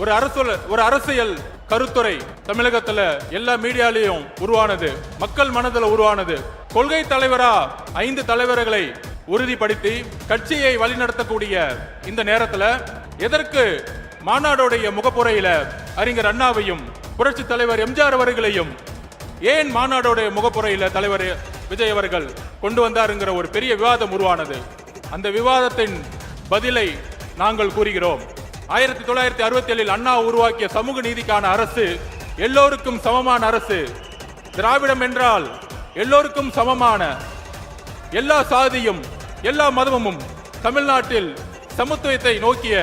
ஒரு அரசியல் கருத்துரை தமிழகத்துல எல்லா மீடியாலையும் உருவானது, மக்கள் மனதில் உருவானது. கொள்கை தலைவரா 5 தலைவர்களை உறுதிப்படுத்தி கட்சியை வழிநடத்தக்கூடிய இந்த நேரத்துல எதற்கு மாநாடுடைய முகப்புரையில அறிஞர் அண்ணாவையும் புரட்சி தலைவர் எம்ஜிஆர் அவர்களையும் ஏன் மாநாடுடைய முகப்புரையில தலைவர் விஜய் அவர்கள் கொண்டு வந்தாருங்கிற ஒரு பெரிய விவாதம் உருவானது. அந்த விவாதத்தின் பதிலை நாங்கள் கூறுகிறோம். 1967 அண்ணா உருவாக்கிய சமூக நீதிக்கான அரசு எல்லோருக்கும் சமமான அரசு. திராவிடம் என்றால் எல்லோருக்கும் சமமான, எல்லா சாதியும் எல்லா மதமும் தமிழ்நாட்டில் சமத்துவத்தை நோக்கிய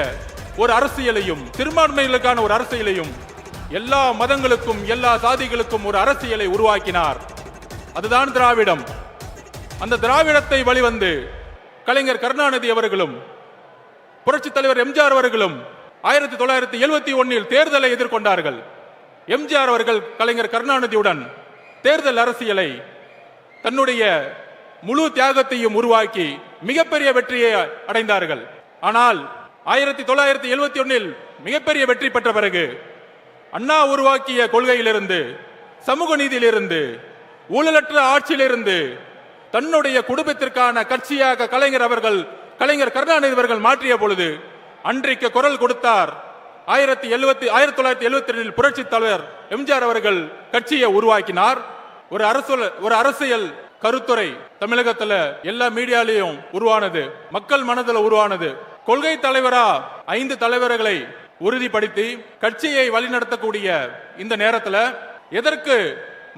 ஒரு அரசியலையும், சிறுபான்மைகளுக்கான ஒரு அரசியலையும், எல்லா மதங்களுக்கும் எல்லா சாதிகளுக்கும் ஒரு அரசியலை உருவாக்கினார். அதுதான் திராவிடம். அந்த திராவிடத்தை வழிவந்து கலைஞர் கருணாநிதி அவர்களும் புரட்சி தலைவர் எம்ஜிஆர் அவர்களும் 1971 தேர்தலை எதிர்கொண்டார்கள். எம்ஜிஆர் அவர்கள் கலைஞர் கருணாநிதியுடன் தேர்தல் அரசியலை தன்னுடைய முழு தியாகத்தையும் உருவாக்கி மிகப்பெரிய வெற்றியை அடைந்தார்கள். ஆனால் 1971 மிகப்பெரிய வெற்றி பெற்ற பிறகு அண்ணா உருவாக்கிய கொள்கையிலிருந்து, சமூக நீதியிலிருந்து, ஊழலற்ற ஆட்சியிலிருந்து தன்னுடைய குடும்பத்திற்கான கட்சியாக கலைஞர் கருணாநிதி அவர்கள் மாற்றிய பொழுது அன்றைக்கு குரல் கொடுத்தார். 1972 புரட்சி தலைவர் எம்ஜிஆர் அவர்கள் கட்சியை உருவாக்கினார். ஒரு அரசியல் கருத்துரை தமிழகத்துல எல்லா மீடியாலையும் உருவானது, மக்கள் மனதில் உருவானது. கொள்கை தலைவரா 5 தலைவர்களை உறுதிப்படுத்தி கட்சியை வழிநடத்தக்கூடிய இந்த நேரத்துல எதற்கு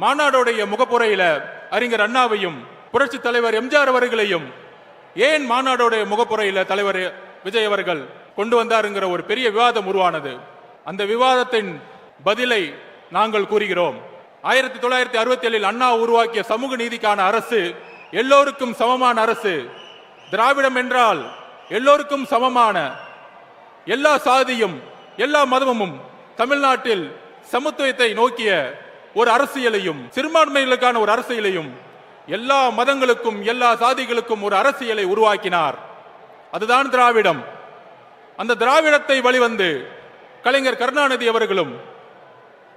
மாநாடுடைய முகப்புரையில அறிஞர் அண்ணாவையும் புரட்சி தலைவர் எம்ஜிஆர் அவர்களையும் ஏன் மாநாடுடைய முகப்புரையில தலைவர் விஜய் அவர்கள் கொண்டு வந்தாருங்கிற ஒரு பெரிய விவாதம் உருவானது. அந்த விவாதத்தின் பதிலை நாங்கள் கூறுகிறோம். 1967 அண்ணா உருவாக்கிய சமூக நீதிக்கான அரசு எல்லோருக்கும் சமமான அரசு. திராவிடம் என்றால் எல்லோருக்கும் சமமான, எல்லா சாதியும் எல்லா மதமும் தமிழ்நாட்டில் சமத்துவத்தை நோக்கிய ஒரு அரசியலையும், சிறுபான்மைகளுக்கான ஒரு அரசியலையும், எல்லா மதங்களுக்கும் எல்லா சாதிகளுக்கும் ஒரு அரசியலை உருவாக்கினார். அதுதான் திராவிடம். அந்த திராவிடத்தை வழிவந்து கலைஞர் கருணாநிதி அவர்களும்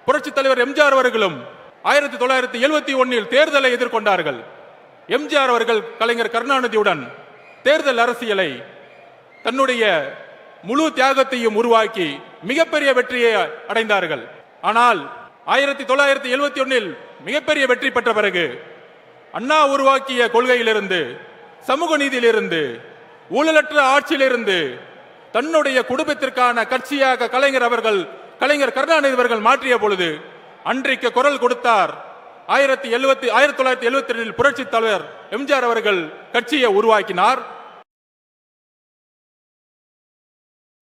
புரட்சி தலைவர் எம்ஜிஆர் அவர்களும் 1971 தேர்தலை எதிர்கொண்டார்கள். எம்ஜிஆர் அவர்கள் கலைஞர் கருணாநிதியுடன் தேர்தல் அரசியலை தன்னுடைய முழு தியாகத்தையும் உருவாக்கி மிகப்பெரிய வெற்றியை அடைந்தார்கள். ஆனால் 1971 மிகப்பெரிய வெற்றி பெற்ற பிறகு அண்ணா உருவாக்கிய கொள்கையிலிருந்து, சமூக நீதியிலிருந்து, ஊழலற்ற ஆட்சியிலிருந்து தன்னுடைய குடும்பத்திற்கான கட்சியாக கலைஞர் கருணாநிதி அவர்கள் மாற்றிய பொழுது அன்றைக்கு குரல் கொடுத்தார். 1972 புரட்சி தலைவர் எம்ஜிஆர் அவர்கள் கட்சியை உருவாக்கினார்.